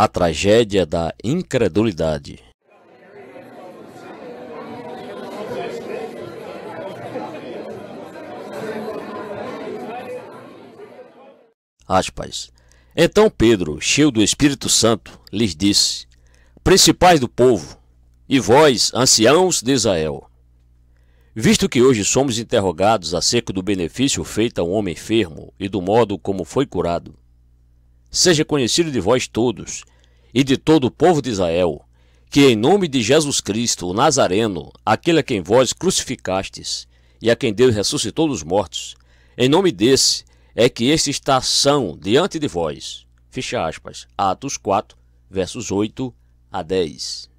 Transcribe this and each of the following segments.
A tragédia da incredulidade. Aspas. Então Pedro, cheio do Espírito Santo, lhes disse: Principais do povo, e vós, anciãos de Israel, visto que hoje somos interrogados acerca do benefício feito a um homem enfermo e do modo como foi curado, seja conhecido de vós todos e de todo o povo de Israel, que em nome de Jesus Cristo, o Nazareno, aquele a quem vós crucificastes e a quem Deus ressuscitou dos mortos, em nome desse é que este está são diante de vós. Fecha aspas. Atos 4, versos 8 a 10.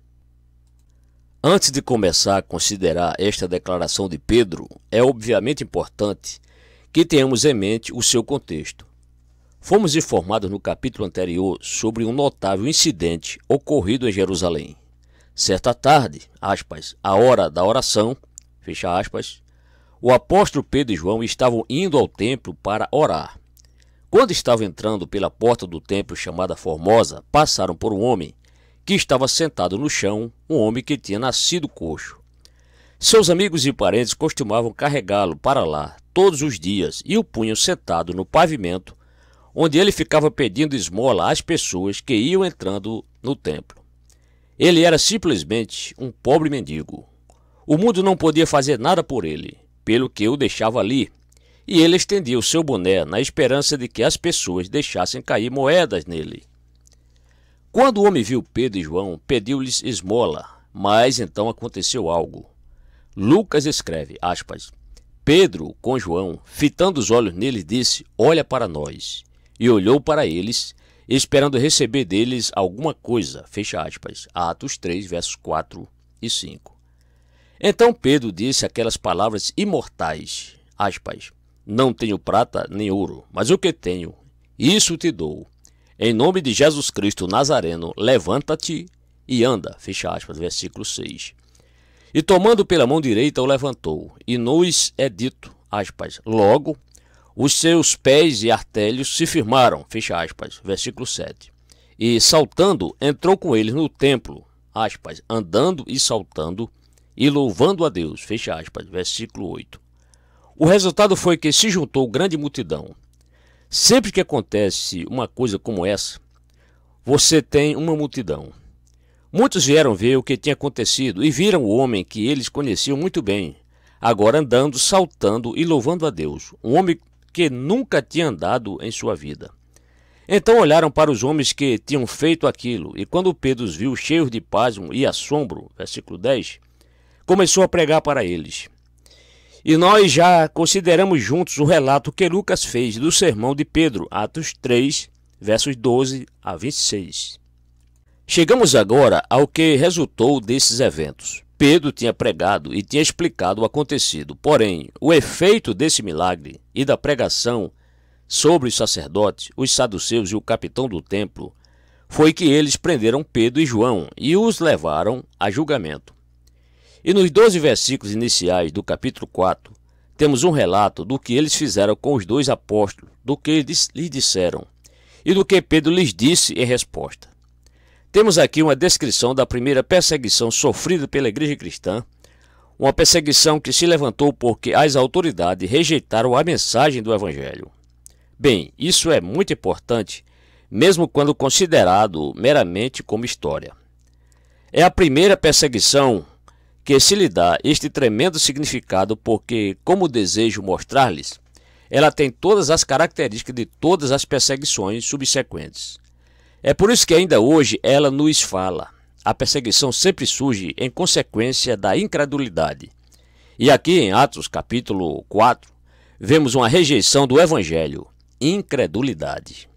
Antes de começar a considerar esta declaração de Pedro, é obviamente importante que tenhamos em mente o seu contexto. Fomos informados no capítulo anterior sobre um notável incidente ocorrido em Jerusalém. Certa tarde, aspas, a hora da oração, fecha aspas, o apóstolo Pedro e João estavam indo ao templo para orar. Quando estavam entrando pela porta do templo chamada Formosa, passaram por um homem que estava sentado no chão, um homem que tinha nascido coxo. Seus amigos e parentes costumavam carregá-lo para lá todos os dias e o punham sentado no pavimento, onde ele ficava pedindo esmola às pessoas que iam entrando no templo. Ele era simplesmente um pobre mendigo. O mundo não podia fazer nada por ele, pelo que o deixava ali, e ele estendia o seu boné na esperança de que as pessoas deixassem cair moedas nele. Quando o homem viu Pedro e João, pediu-lhes esmola, mas então aconteceu algo. Lucas escreve, aspas, Pedro, com João, fitando os olhos neles, disse, olha para nós. E olhou para eles, esperando receber deles alguma coisa, fecha aspas. Atos 3, versos 4 e 5. Então Pedro disse aquelas palavras imortais, aspas, não tenho prata nem ouro, mas o que tenho, isso te dou. Em nome de Jesus Cristo Nazareno, levanta-te e anda, fecha aspas, versículo 6. E tomando pela mão direita o levantou, e nos é dito, aspas, logo, os seus pés e artelhos se firmaram, fecha aspas, versículo 7. E saltando, entrou com eles no templo, aspas, andando e saltando, e louvando a Deus, fecha aspas, versículo 8. O resultado foi que se juntou grande multidão. Sempre que acontece uma coisa como essa, você tem uma multidão. Muitos vieram ver o que tinha acontecido e viram o homem que eles conheciam muito bem, agora andando, saltando e louvando a Deus, um homem que nunca tinha andado em sua vida. Então olharam para os homens que tinham feito aquilo, e quando Pedro os viu cheios de pasmo e assombro, versículo 10, começou a pregar para eles. E nós já consideramos juntos o relato que Lucas fez do sermão de Pedro, Atos 3, versos 12 a 26. Chegamos agora ao que resultou desses eventos. Pedro tinha pregado e tinha explicado o acontecido, porém, o efeito desse milagre e da pregação sobre os sacerdotes, os saduceus e o capitão do templo foi que eles prenderam Pedro e João e os levaram a julgamento. E nos 12 versículos iniciais do capítulo 4, temos um relato do que eles fizeram com os dois apóstolos, do que eles lhes disseram e do que Pedro lhes disse em resposta. Temos aqui uma descrição da primeira perseguição sofrida pela igreja cristã, uma perseguição que se levantou porque as autoridades rejeitaram a mensagem do Evangelho. Bem, isso é muito importante, mesmo quando considerado meramente como história. É a primeira perseguição que se lhe dá este tremendo significado porque, como desejo mostrar-lhes, ela tem todas as características de todas as perseguições subsequentes. É por isso que ainda hoje ela nos fala. A perseguição sempre surge em consequência da incredulidade. E aqui em Atos capítulo 4, vemos uma rejeição do Evangelho, incredulidade.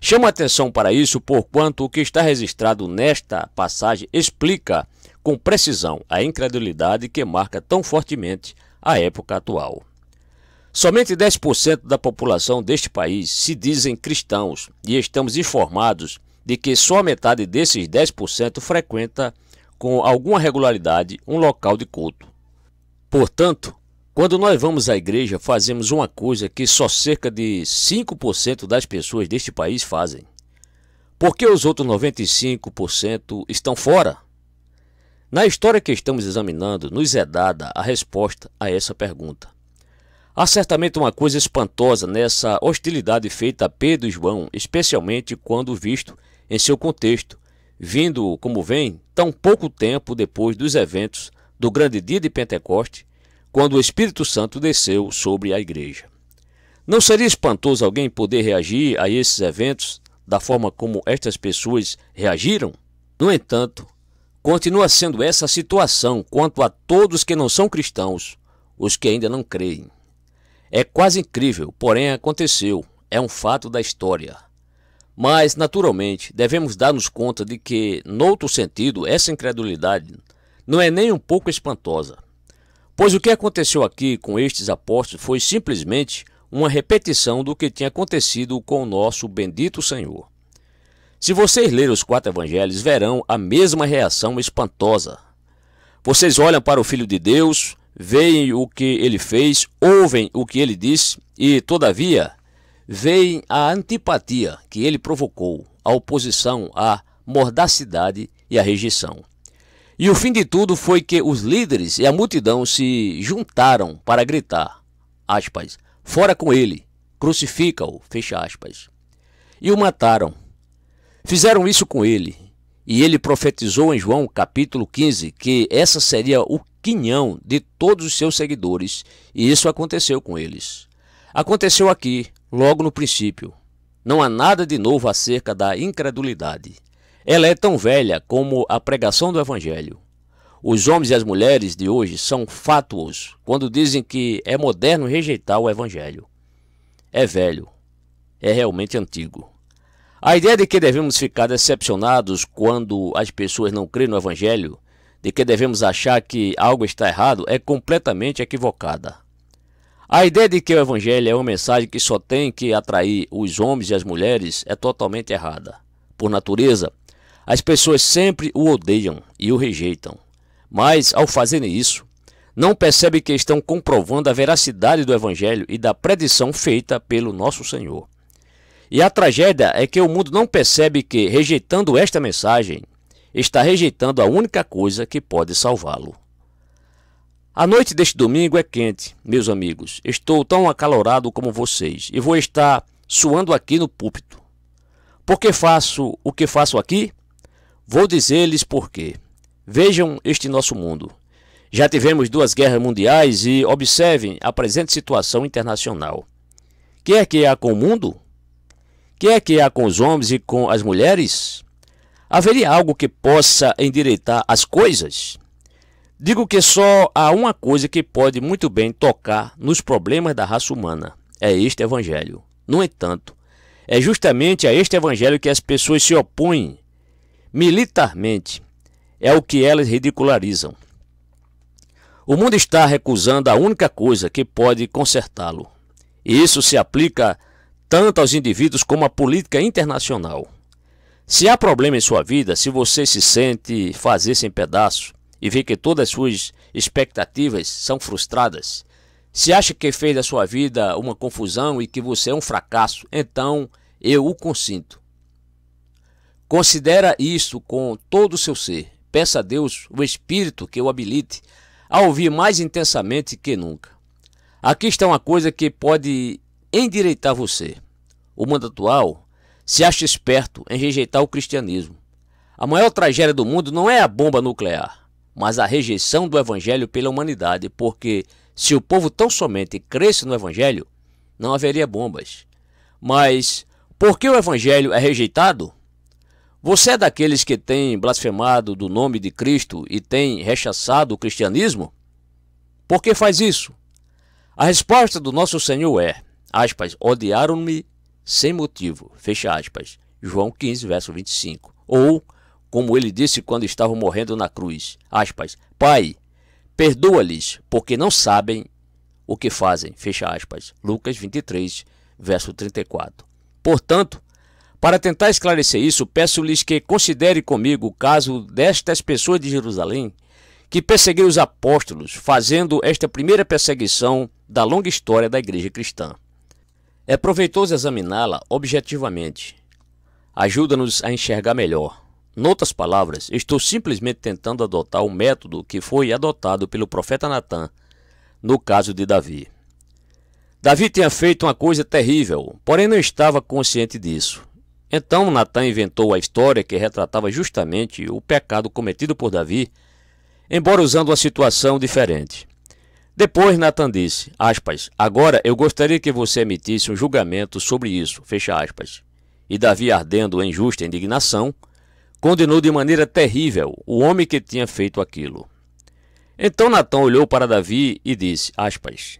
Chama atenção para isso porquanto o que está registrado nesta passagem explica com precisão a incredulidade que marca tão fortemente a época atual. Somente 10% da população deste país se dizem cristãos e estamos informados de que só a metade desses 10% frequenta com alguma regularidade um local de culto. Portanto, quando nós vamos à igreja, fazemos uma coisa que só cerca de 5% das pessoas deste país fazem. Por que os outros 95% estão fora? Na história que estamos examinando, nos é dada a resposta a essa pergunta. Há certamente uma coisa espantosa nessa hostilidade feita a Pedro e João, especialmente quando visto em seu contexto, vindo como vem tão pouco tempo depois dos eventos do grande dia de Pentecoste, quando o Espírito Santo desceu sobre a igreja. Não seria espantoso alguém poder reagir a esses eventos da forma como estas pessoas reagiram? No entanto, continua sendo essa a situação quanto a todos que não são cristãos, os que ainda não creem. É quase incrível, porém aconteceu, é um fato da história. Mas, naturalmente, devemos dar-nos conta de que, noutro sentido, essa incredulidade não é nem um pouco espantosa. Pois o que aconteceu aqui com estes apóstolos foi simplesmente uma repetição do que tinha acontecido com o nosso bendito Senhor. Se vocês lerem os 4 evangelhos, verão a mesma reação espantosa. Vocês olham para o Filho de Deus, veem o que ele fez, ouvem o que ele disse e, todavia, veem a antipatia que ele provocou, a oposição, a mordacidade e a rejeição. E o fim de tudo foi que os líderes e a multidão se juntaram para gritar, aspas, fora com ele, crucifica-o, fecha aspas. E o mataram. Fizeram isso com ele. E ele profetizou em João capítulo 15 que essa seria o quinhão de todos os seus seguidores. E isso aconteceu com eles. Aconteceu aqui, logo no princípio. Não há nada de novo acerca da incredulidade. Ela é tão velha como a pregação do Evangelho. Os homens e as mulheres de hoje são fátuos quando dizem que é moderno rejeitar o Evangelho. É velho. É realmente antigo. A ideia de que devemos ficar decepcionados quando as pessoas não creem no Evangelho, de que devemos achar que algo está errado, é completamente equivocada. A ideia de que o Evangelho é uma mensagem que só tem que atrair os homens e as mulheres é totalmente errada. Por natureza, as pessoas sempre o odeiam e o rejeitam. Mas, ao fazerem isso, não percebem que estão comprovando a veracidade do Evangelho e da predição feita pelo nosso Senhor. E a tragédia é que o mundo não percebe que, rejeitando esta mensagem, está rejeitando a única coisa que pode salvá-lo. A noite deste domingo é quente, meus amigos. Estou tão acalorado como vocês e vou estar suando aqui no púlpito. Por que faço o que faço aqui? Vou dizer-lhes por quê. Vejam este nosso mundo. Já tivemos 2 guerras mundiais e observem a presente situação internacional. Que é que há com o mundo? Que é que há com os homens e com as mulheres? Haveria algo que possa endireitar as coisas? Digo que só há uma coisa que pode muito bem tocar nos problemas da raça humana. É este Evangelho. No entanto, é justamente a este Evangelho que as pessoas se opõem militarmente. É o que elas ridicularizam. O mundo está recusando a única coisa que pode consertá-lo. E isso se aplica tanto aos indivíduos como à política internacional. Se há problema em sua vida, se você se sente fazer-se em pedaços e vê que todas as suas expectativas são frustradas, se acha que fez da sua vida uma confusão e que você é um fracasso, então eu o consinto. Considera isso com todo o seu ser. Peça a Deus o Espírito que o habilite a ouvir mais intensamente que nunca. Aqui está uma coisa que pode endireitar você. O mundo atual se acha esperto em rejeitar o cristianismo. A maior tragédia do mundo não é a bomba nuclear, mas a rejeição do Evangelho pela humanidade, porque se o povo tão somente cresce no Evangelho, não haveria bombas. Mas por que o Evangelho é rejeitado? Você é daqueles que tem blasfemado do nome de Cristo e tem rechaçado o cristianismo? Por que faz isso? A resposta do nosso Senhor é, aspas, odiaram-me sem motivo, fecha aspas, João 15, verso 25. Ou, como ele disse quando estava morrendo na cruz, aspas, Pai, perdoa-lhes, porque não sabem o que fazem, fecha aspas, Lucas 23, verso 34. Portanto, para tentar esclarecer isso, peço-lhes que considere comigo o caso destas pessoas de Jerusalém que perseguiram os apóstolos, fazendo esta primeira perseguição da longa história da igreja cristã. É proveitoso examiná-la objetivamente. ajuda-nos a enxergar melhor. Noutras palavras, estou simplesmente tentando adotar o método que foi adotado pelo profeta Natã no caso de Davi. Davi tinha feito uma coisa terrível, porém não estava consciente disso. Então Natã inventou a história que retratava justamente o pecado cometido por Davi, embora usando uma situação diferente. Depois Natã disse, aspas, agora eu gostaria que você emitisse um julgamento sobre isso, fecha aspas. E Davi, ardendo em justa indignação, condenou de maneira terrível o homem que tinha feito aquilo. Então Natã olhou para Davi e disse, aspas,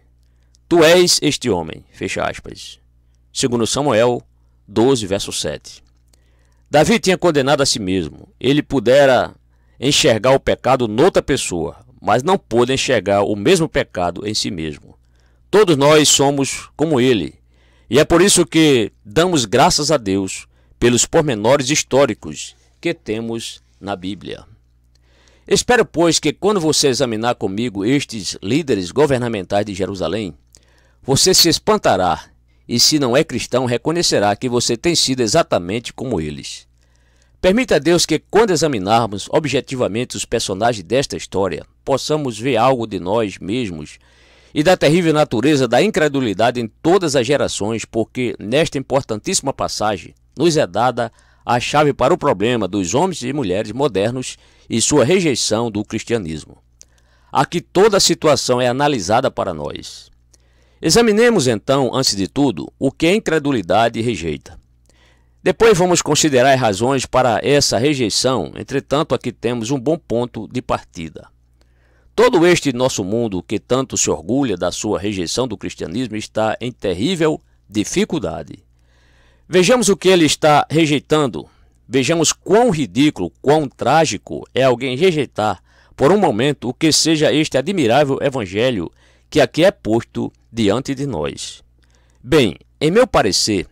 tu és este homem, fecha aspas. Segundo Samuel 12, verso 7. Davi tinha condenado a si mesmo. Ele pudera enxergar o pecado noutra pessoa, mas não pôde enxergar o mesmo pecado em si mesmo. Todos nós somos como ele, e é por isso que damos graças a Deus pelos pormenores históricos que temos na Bíblia. Espero, pois, que quando você examinar comigo estes líderes governamentais de Jerusalém, você se espantará e, se não é cristão, reconhecerá que você tem sido exatamente como eles. Permita a Deus que, quando examinarmos objetivamente os personagens desta história, possamos ver algo de nós mesmos e da terrível natureza da incredulidade em todas as gerações, porque nesta importantíssima passagem nos é dada a chave para o problema dos homens e mulheres modernos e sua rejeição do cristianismo. Aqui toda a situação é analisada para nós. Examinemos então, antes de tudo, o que a incredulidade rejeita. Depois vamos considerar as razões para essa rejeição, entretanto aqui temos um bom ponto de partida. Todo este nosso mundo que tanto se orgulha da sua rejeição do cristianismo está em terrível dificuldade. Vejamos o que ele está rejeitando. Vejamos quão ridículo, quão trágico é alguém rejeitar por um momento o que seja este admirável evangelho que aqui é posto diante de nós. Bem, em meu parecer,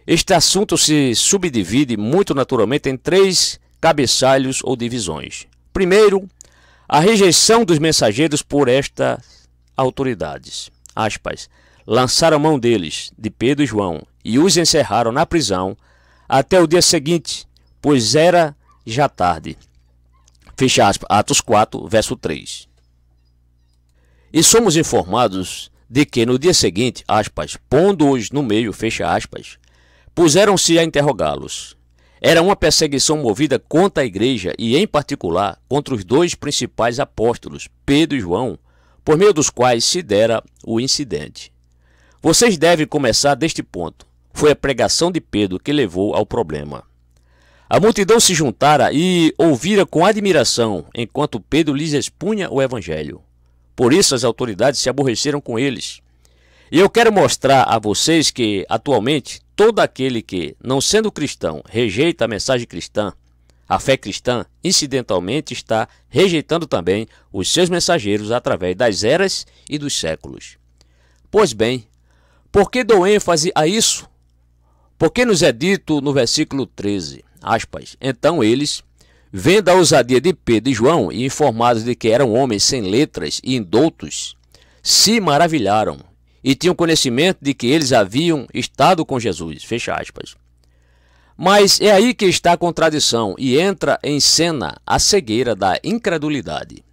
este assunto se subdivide muito naturalmente em 3 cabeçalhos ou divisões. Primeiro, a rejeição dos mensageiros por estas autoridades. Aspas, lançaram mão deles, de Pedro e João, e os encerraram na prisão até o dia seguinte, pois era já tarde. Fecha aspas, Atos 4, verso 3. E somos informados de que no dia seguinte, aspas, pondo-os no meio, fecha aspas, puseram-se a interrogá-los. Era uma perseguição movida contra a igreja e, em particular, contra os 2 principais apóstolos, Pedro e João, por meio dos quais se dera o incidente. Vocês devem começar deste ponto. Foi a pregação de Pedro que levou ao problema. A multidão se juntara e ouvira com admiração, enquanto Pedro lhes expunha o evangelho. Por isso as autoridades se aborreceram com eles. E eu quero mostrar a vocês que, atualmente, todo aquele que, não sendo cristão, rejeita a mensagem cristã, a fé cristã, incidentalmente está rejeitando também os seus mensageiros através das eras e dos séculos. Pois bem, por que dou ênfase a isso? Porque nos é dito no versículo 13, aspas, então eles, vendo a ousadia de Pedro e João e informados de que eram homens sem letras e indoutos, se maravilharam e tinham conhecimento de que eles haviam estado com Jesus, fecha aspas. Mas é aí que está a contradição e entra em cena a cegueira da incredulidade.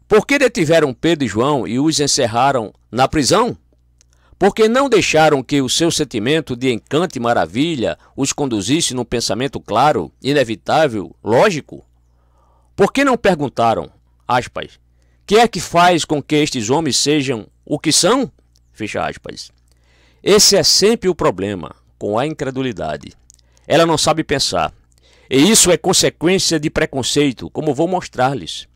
Por que detiveram Pedro e João e os encerraram na prisão? Porque não deixaram que o seu sentimento de encanto e maravilha os conduzisse num pensamento claro, inevitável, lógico? Por que não perguntaram, aspas, que é que faz com que estes homens sejam o que são? Fecha aspas. Esse é sempre o problema com a incredulidade. Ela não sabe pensar. E isso é consequência de preconceito, como vou mostrar-lhes.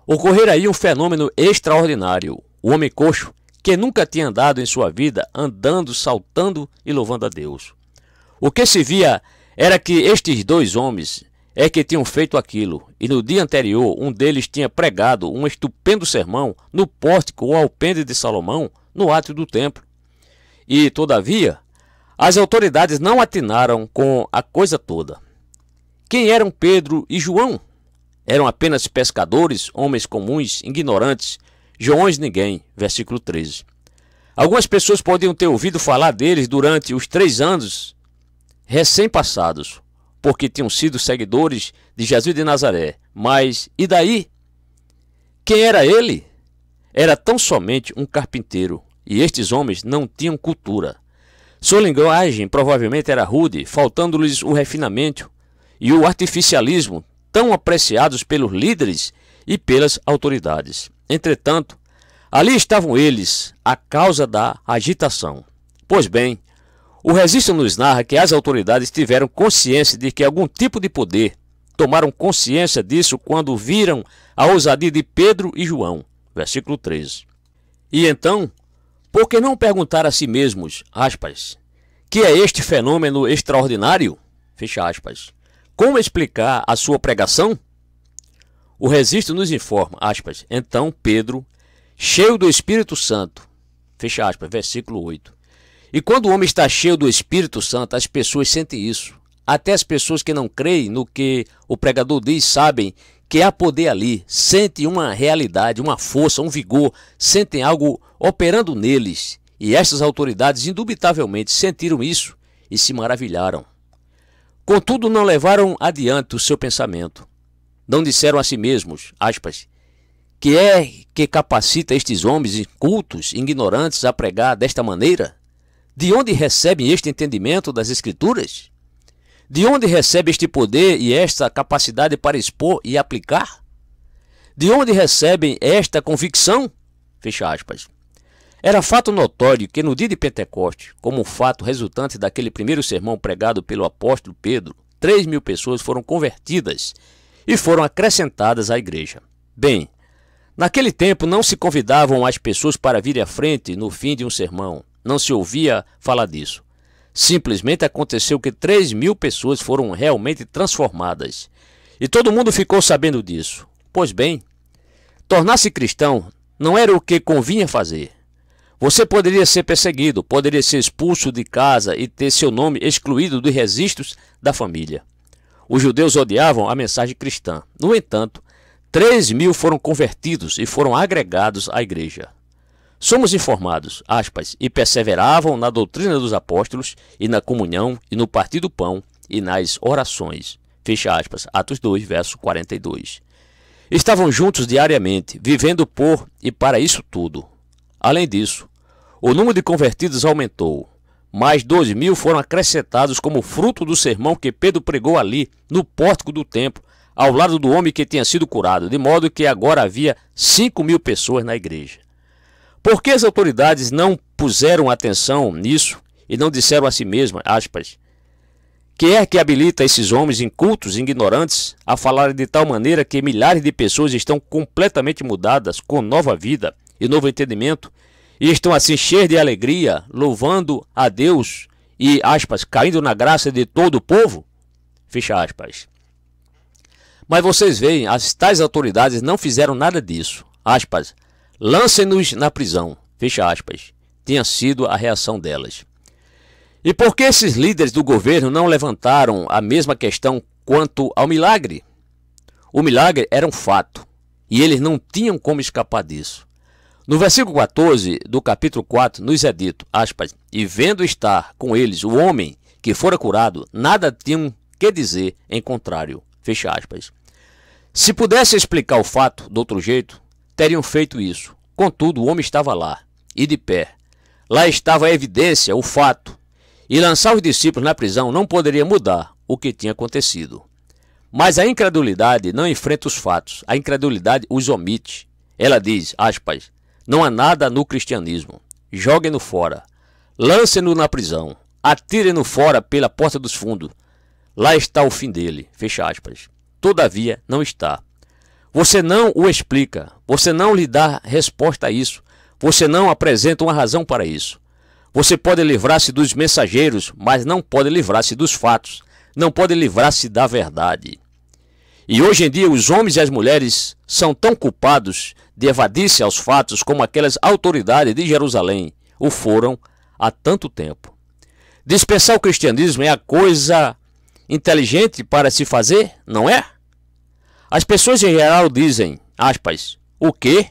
Ocorrer aí um fenômeno extraordinário. O homem coxo, que nunca tinha andado em sua vida, andando, saltando e louvando a Deus. O que se via era que estes 2 homens é que tinham feito aquilo, e no dia anterior um deles tinha pregado um estupendo sermão no pórtico ou alpendre de Salomão, no átrio do templo. E, todavia, as autoridades não atinaram com a coisa toda. Quem eram Pedro e João? Eram apenas pescadores, homens comuns, ignorantes, Joões ninguém, versículo 13. Algumas pessoas podiam ter ouvido falar deles durante os 3 anos recém-passados, porque tinham sido seguidores de Jesus de Nazaré. Mas, e daí? Quem era ele? Era tão somente um carpinteiro, e estes homens não tinham cultura. Sua linguagem provavelmente era rude, faltando-lhes o refinamento e o artificialismo tão apreciados pelos líderes e pelas autoridades. Entretanto, ali estavam eles, a causa da agitação. Pois bem, o registro nos narra que as autoridades tiveram consciência de que algum tipo de poder, tomaram consciência disso quando viram a ousadia de Pedro e João. Versículo 13. E então, por que não perguntar a si mesmos, aspas, que é este fenômeno extraordinário? Fecha aspas. Como explicar a sua pregação? O registro nos informa, aspas, então Pedro, cheio do Espírito Santo, fecha aspas, versículo 8. E quando o homem está cheio do Espírito Santo, as pessoas sentem isso. Até as pessoas que não creem no que o pregador diz sabem que há poder ali, sentem uma realidade, uma força, um vigor, sentem algo operando neles. E estas autoridades indubitavelmente sentiram isso e se maravilharam. Contudo, não levaram adiante o seu pensamento. Não disseram a si mesmos, aspas, que é que capacita estes homens incultos, ignorantes a pregar desta maneira? De onde recebem este entendimento das Escrituras? De onde recebe este poder e esta capacidade para expor e aplicar? De onde recebem esta convicção? Fecha aspas. Era fato notório que no dia de Pentecostes, como um fato resultante daquele primeiro sermão pregado pelo apóstolo Pedro, 3.000 pessoas foram convertidas e foram acrescentadas à igreja. Bem, naquele tempo não se convidavam as pessoas para vir à frente no fim de um sermão. Não se ouvia falar disso. Simplesmente aconteceu que 3.000 pessoas foram realmente transformadas. E todo mundo ficou sabendo disso. Pois bem, tornar-se cristão não era o que convinha fazer. Você poderia ser perseguido, poderia ser expulso de casa e ter seu nome excluído dos registros da família. Os judeus odiavam a mensagem cristã. No entanto, 3.000 foram convertidos e foram agregados à igreja. Somos informados, aspas, e perseveravam na doutrina dos apóstolos, e na comunhão, e no partir do pão, e nas orações. Fecha aspas, Atos 2, verso 42. Estavam juntos diariamente, vivendo por e para isso tudo. Além disso, o número de convertidos aumentou. Mais 2.000 foram acrescentados como fruto do sermão que Pedro pregou ali, no pórtico do templo, ao lado do homem que tinha sido curado, de modo que agora havia 5.000 pessoas na igreja. Por que as autoridades não puseram atenção nisso e não disseram a si mesmas, aspas, que é que habilita esses homens incultos e ignorantes a falarem de tal maneira que milhares de pessoas estão completamente mudadas, com nova vida e novo entendimento, e estão assim cheias de alegria, louvando a Deus e, aspas, caindo na graça de todo o povo? Fecha aspas. Mas vocês veem, as tais autoridades não fizeram nada disso, aspas, lancem-nos na prisão, fecha aspas, tinha sido a reação delas. E por que esses líderes do governo não levantaram a mesma questão quanto ao milagre? O milagre era um fato, e eles não tinham como escapar disso. No versículo 14 do capítulo 4 nos é dito, aspas, e vendo estar com eles o homem que fora curado, nada tinham que dizer em contrário, fecha aspas. Se pudesse explicar o fato de outro jeito, teriam feito isso. Contudo, o homem estava lá, e de pé. Lá estava a evidência, o fato. E lançar os discípulos na prisão não poderia mudar o que tinha acontecido. Mas a incredulidade não enfrenta os fatos. A incredulidade os omite. Ela diz, aspas, não há nada no cristianismo. Joguem-no fora. Lancem-no na prisão. Atirem-no fora pela porta dos fundos. Lá está o fim dele. Fecha aspas. Todavia, não está. Você não o explica, você não lhe dá resposta a isso, você não apresenta uma razão para isso. Você pode livrar-se dos mensageiros, mas não pode livrar-se dos fatos, não pode livrar-se da verdade. E hoje em dia os homens e as mulheres são tão culpados de evadir-se aos fatos como aquelas autoridades de Jerusalém o foram há tanto tempo. Dispensar o cristianismo é a coisa inteligente para se fazer, não é? As pessoas em geral dizem, aspas, o quê?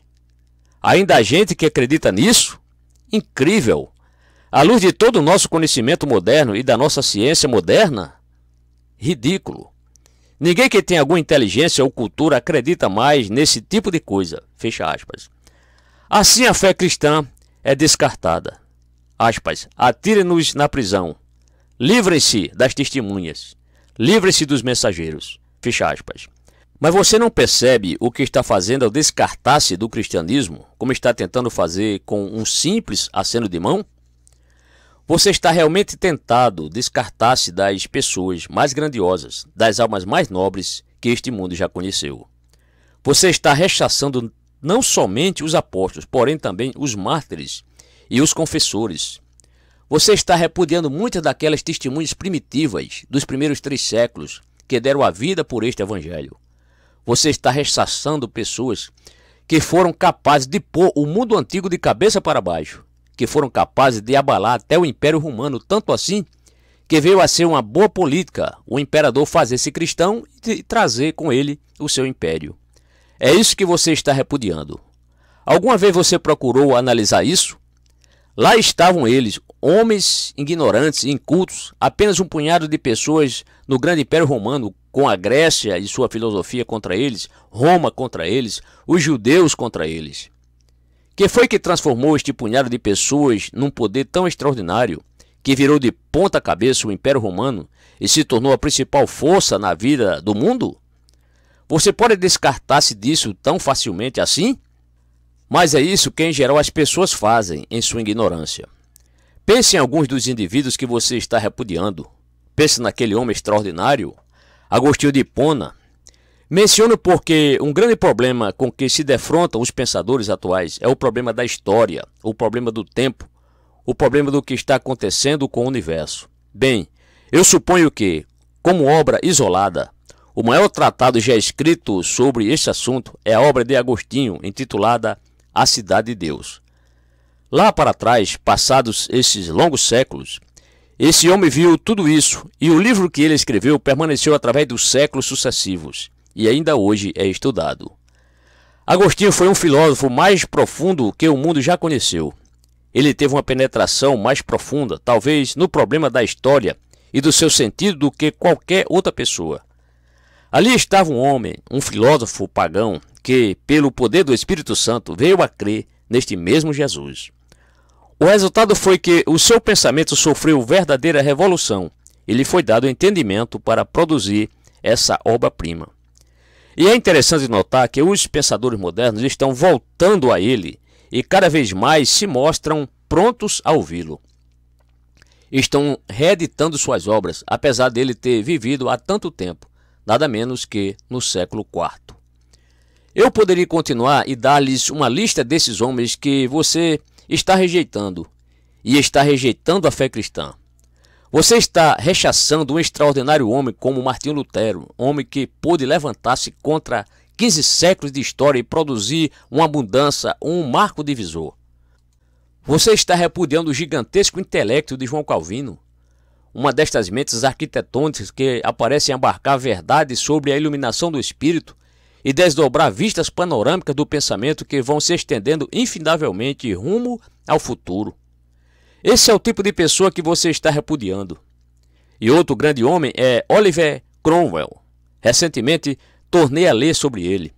Ainda há gente que acredita nisso? Incrível! À luz de todo o nosso conhecimento moderno e da nossa ciência moderna? Ridículo. Ninguém que tem alguma inteligência ou cultura acredita mais nesse tipo de coisa. Fecha aspas. Assim a fé cristã é descartada. Aspas. Atirem-nos na prisão. Livrem-se das testemunhas. Livrem-se dos mensageiros. Fecha aspas. Mas você não percebe o que está fazendo ao descartar-se do cristianismo, como está tentando fazer com um simples aceno de mão? Você está realmente tentado descartar-se das pessoas mais grandiosas, das almas mais nobres que este mundo já conheceu. Você está rechaçando não somente os apóstolos, porém também os mártires e os confessores. Você está repudiando muitas daquelas testemunhas primitivas dos primeiros 3 séculos que deram a vida por este evangelho. Você está rechaçando pessoas que foram capazes de pôr o mundo antigo de cabeça para baixo, que foram capazes de abalar até o Império Romano, tanto assim que veio a ser uma boa política o imperador fazer-se cristão e trazer com ele o seu império. É isso que você está repudiando. Alguma vez você procurou analisar isso? Lá estavam eles, homens ignorantes e incultos, apenas um punhado de pessoas no grande Império Romano, com a Grécia e sua filosofia contra eles, Roma contra eles, os judeus contra eles. Que foi que transformou este punhado de pessoas num poder tão extraordinário, que virou de ponta cabeça o Império Romano e se tornou a principal força na vida do mundo? Você pode descartar-se disso tão facilmente assim? Mas é isso que em geral as pessoas fazem em sua ignorância. Pense em alguns dos indivíduos que você está repudiando. Pense naquele homem extraordinário, Agostinho de Hipona. Menciono porque um grande problema com que se defrontam os pensadores atuais é o problema da história, o problema do tempo, o problema do que está acontecendo com o universo. Bem, eu suponho que, como obra isolada, o maior tratado já escrito sobre este assunto é a obra de Agostinho, intitulada A Cidade de Deus. Lá para trás, passados esses longos séculos, esse homem viu tudo isso e o livro que ele escreveu permaneceu através dos séculos sucessivos e ainda hoje é estudado. Agostinho foi um filósofo mais profundo que o mundo já conheceu. Ele teve uma penetração mais profunda, talvez no problema da história e do seu sentido do que qualquer outra pessoa. Ali estava um homem, um filósofo pagão, que, pelo poder do Espírito Santo, veio a crer neste mesmo Jesus. O resultado foi que o seu pensamento sofreu verdadeira revolução e lhe foi dado entendimento para produzir essa obra-prima. E é interessante notar que os pensadores modernos estão voltando a ele e cada vez mais se mostram prontos a ouvi-lo. Estão reeditando suas obras, apesar dele ter vivido há tanto tempo, nada menos que no século IV. Eu poderia continuar e dar-lhes uma lista desses homens que você está rejeitando, e está rejeitando a fé cristã. Você está rechaçando um extraordinário homem como Martinho Lutero, homem que pôde levantar-se contra 15 séculos de história e produzir uma mudança, um marco divisor. Você está repudiando o gigantesco intelecto de João Calvino, uma destas mentes arquitetônicas que aparecem abarcar verdades sobre a iluminação do espírito e desdobrar vistas panorâmicas do pensamento que vão se estendendo infindavelmente rumo ao futuro. Esse é o tipo de pessoa que você está repudiando. E outro grande homem é Oliver Cromwell. Recentemente tornei a ler sobre ele.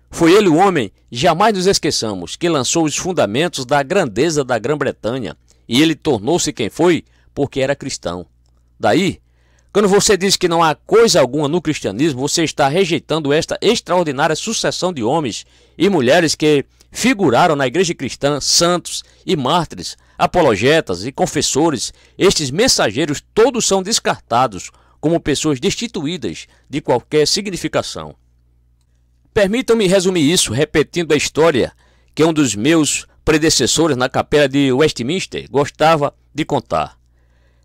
Foi ele o homem, jamais nos esqueçamos, que lançou os fundamentos da grandeza da Grã-Bretanha, e ele tornou-se quem foi porque era cristão. Daí, quando você diz que não há coisa alguma no cristianismo, você está rejeitando esta extraordinária sucessão de homens e mulheres que figuraram na igreja cristã, santos e mártires, apologetas e confessores. Estes mensageiros todos são descartados como pessoas destituídas de qualquer significação. Permitam-me resumir isso repetindo a história que um dos meus predecessores na capela de Westminster gostava de contar.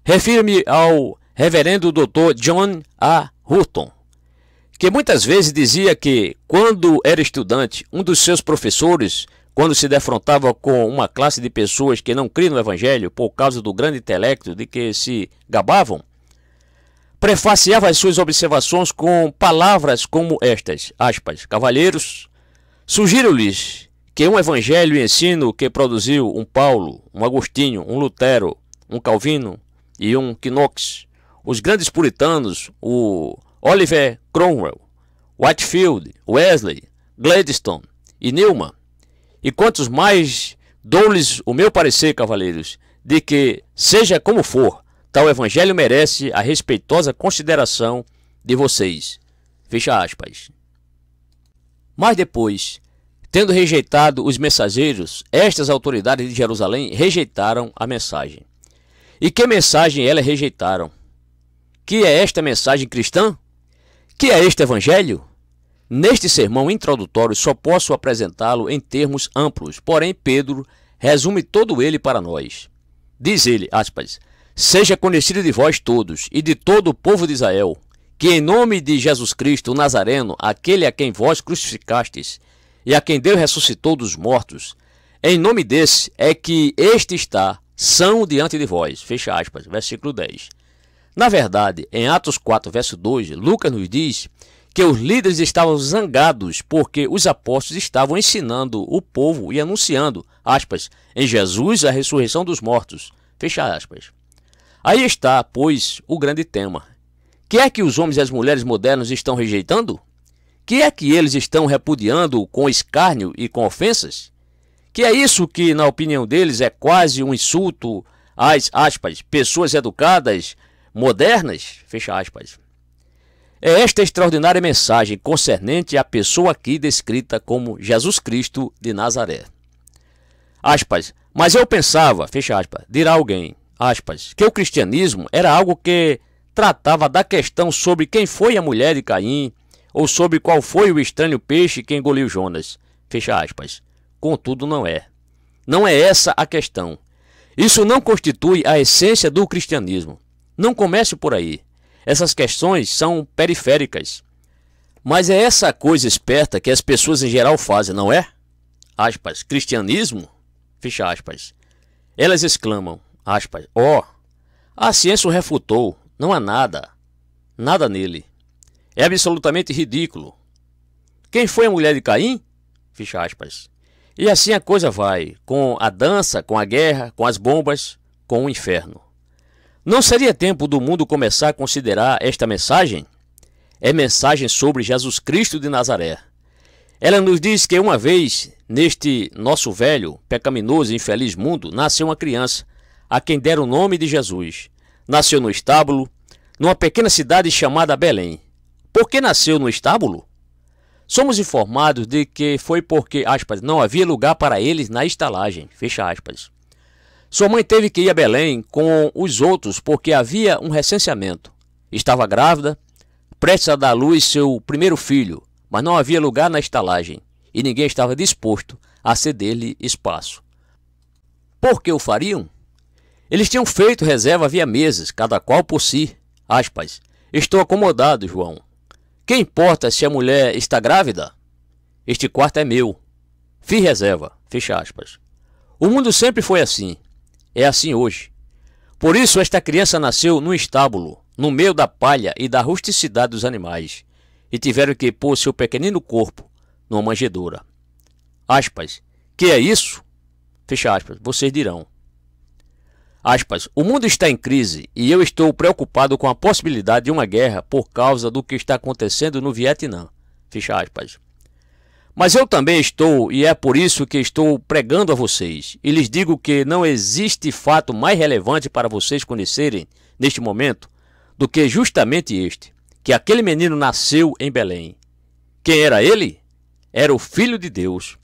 Refiro-me ao reverendo Dr. John A. Houghton, que muitas vezes dizia que, quando era estudante, um dos seus professores, quando se defrontava com uma classe de pessoas que não criam no Evangelho por causa do grande intelecto de que se gabavam, prefaciava as suas observações com palavras como estas, aspas, cavalheiros, sugiro-lhes que um evangelho e ensino que produziu um Paulo, um Agostinho, um Lutero, um Calvino e um Knox, os grandes puritanos, o Oliver Cromwell, Whitefield, Wesley, Gladstone e Newman. E quantos mais, dou-lhes o meu parecer, cavaleiros, de que, seja como for, tal evangelho merece a respeitosa consideração de vocês. Fecha aspas. Mas depois, tendo rejeitado os mensageiros, estas autoridades de Jerusalém rejeitaram a mensagem. E que mensagem elas rejeitaram? Que é esta mensagem cristã? Que é este evangelho? Neste sermão introdutório só posso apresentá-lo em termos amplos, porém Pedro resume todo ele para nós. Diz ele, aspas, seja conhecido de vós todos e de todo o povo de Israel, que em nome de Jesus Cristo, o Nazareno, aquele a quem vós crucificastes e a quem Deus ressuscitou dos mortos, em nome desse é que este está são diante de vós. Fecha aspas, versículo 10. Na verdade, em Atos 4, verso 2, Lucas nos diz que os líderes estavam zangados porque os apóstolos estavam ensinando o povo e anunciando, aspas, em Jesus a ressurreição dos mortos. Fecha aspas. Aí está, pois, o grande tema. Que é que os homens e as mulheres modernos estão rejeitando? Que é que eles estão repudiando com escárnio e com ofensas? Que é isso que, na opinião deles, é quase um insulto às, aspas, pessoas educadas, modernas? Fecha aspas. É esta extraordinária mensagem concernente à pessoa aqui descrita como Jesus Cristo de Nazaré. Aspas, mas eu pensava, fecha aspas, dirá alguém, aspas, que o cristianismo era algo que tratava da questão sobre quem foi a mulher de Caim, ou sobre qual foi o estranho peixe que engoliu Jonas. Fecha aspas. Contudo, não é. Não é essa a questão. Isso não constitui a essência do cristianismo. Não comece por aí. Essas questões são periféricas. Mas é essa coisa esperta que as pessoas em geral fazem, não é? Aspas, cristianismo? Fecha aspas. Elas exclamam, aspas, ó, a ciência o refutou, não há nada. Nada nele. É absolutamente ridículo. Quem foi a mulher de Caim? Fecha aspas. E assim a coisa vai, com a dança, com a guerra, com as bombas, com o inferno. Não seria tempo do mundo começar a considerar esta mensagem? É mensagem sobre Jesus Cristo de Nazaré. Ela nos diz que uma vez, neste nosso velho, pecaminoso e infeliz mundo, nasceu uma criança, a quem deram o nome de Jesus. Nasceu no estábulo, numa pequena cidade chamada Belém. Por que nasceu no estábulo? Somos informados de que foi porque, aspas, não havia lugar para eles na estalagem, fecha aspas. Sua mãe teve que ir a Belém com os outros porque havia um recenseamento. Estava grávida, prestes a dar à luz seu primeiro filho, mas não havia lugar na estalagem e ninguém estava disposto a ceder-lhe espaço. Por que o fariam? Eles tinham feito reserva havia meses, cada qual por si. Aspas, estou acomodado, João. Que importa se a mulher está grávida? Este quarto é meu. Fiz reserva. Fecha aspas. O mundo sempre foi assim. É assim hoje. Por isso esta criança nasceu num estábulo, no meio da palha e da rusticidade dos animais, e tiveram que pôr seu pequenino corpo numa manjedoura. Aspas. Que é isso? Fecha aspas. Vocês dirão. Aspas, o mundo está em crise e eu estou preocupado com a possibilidade de uma guerra por causa do que está acontecendo no Vietnã. Fecha aspas. Mas eu também estou, e é por isso que estou pregando a vocês, e lhes digo que não existe fato mais relevante para vocês conhecerem neste momento do que justamente este, que aquele menino nasceu em Belém. Quem era ele? Era o Filho de Deus.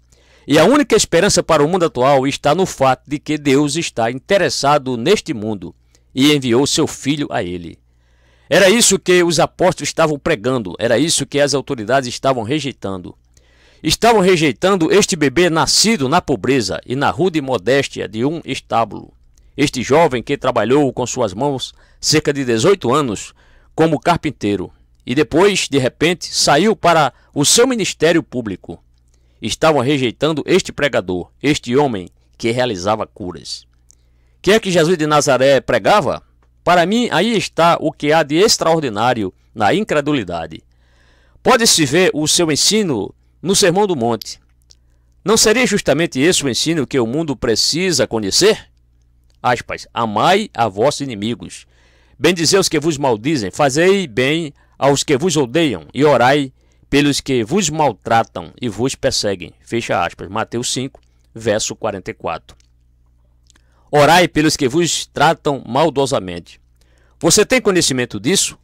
E a única esperança para o mundo atual está no fato de que Deus está interessado neste mundo e enviou seu Filho a ele. Era isso que os apóstolos estavam pregando, era isso que as autoridades estavam rejeitando. Estavam rejeitando este bebê nascido na pobreza e na rude modéstia de um estábulo. Este jovem que trabalhou com suas mãos cerca de 18 anos como carpinteiro e depois, de repente, saiu para o seu ministério público. Estavam rejeitando este pregador, este homem que realizava curas. Que é que Jesus de Nazaré pregava? Para mim, aí está o que há de extraordinário na incredulidade. Pode-se ver o seu ensino no Sermão do Monte. Não seria justamente esse o ensino que o mundo precisa conhecer? aspas, amai a vossos inimigos, bendizei os que vos maldizem, fazei bem aos que vos odeiam e orai pelos que vos maltratam e vos perseguem. Fecha aspas. Mateus 5, verso 44. Orai pelos que vos tratam maldosamente. Você tem conhecimento disso?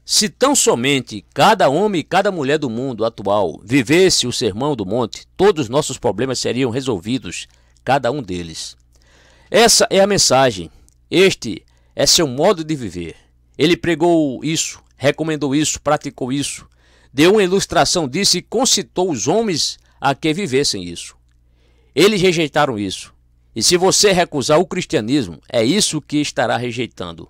Se tão somente cada homem e cada mulher do mundo atual vivesse o Sermão do Monte, todos os nossos problemas seriam resolvidos, cada um deles. Essa é a mensagem. Este é seu modo de viver. Ele pregou isso, recomendou isso, praticou isso, deu uma ilustração disso e concitou os homens a que vivessem isso. Eles rejeitaram isso. E se você recusar o cristianismo, é isso que estará rejeitando.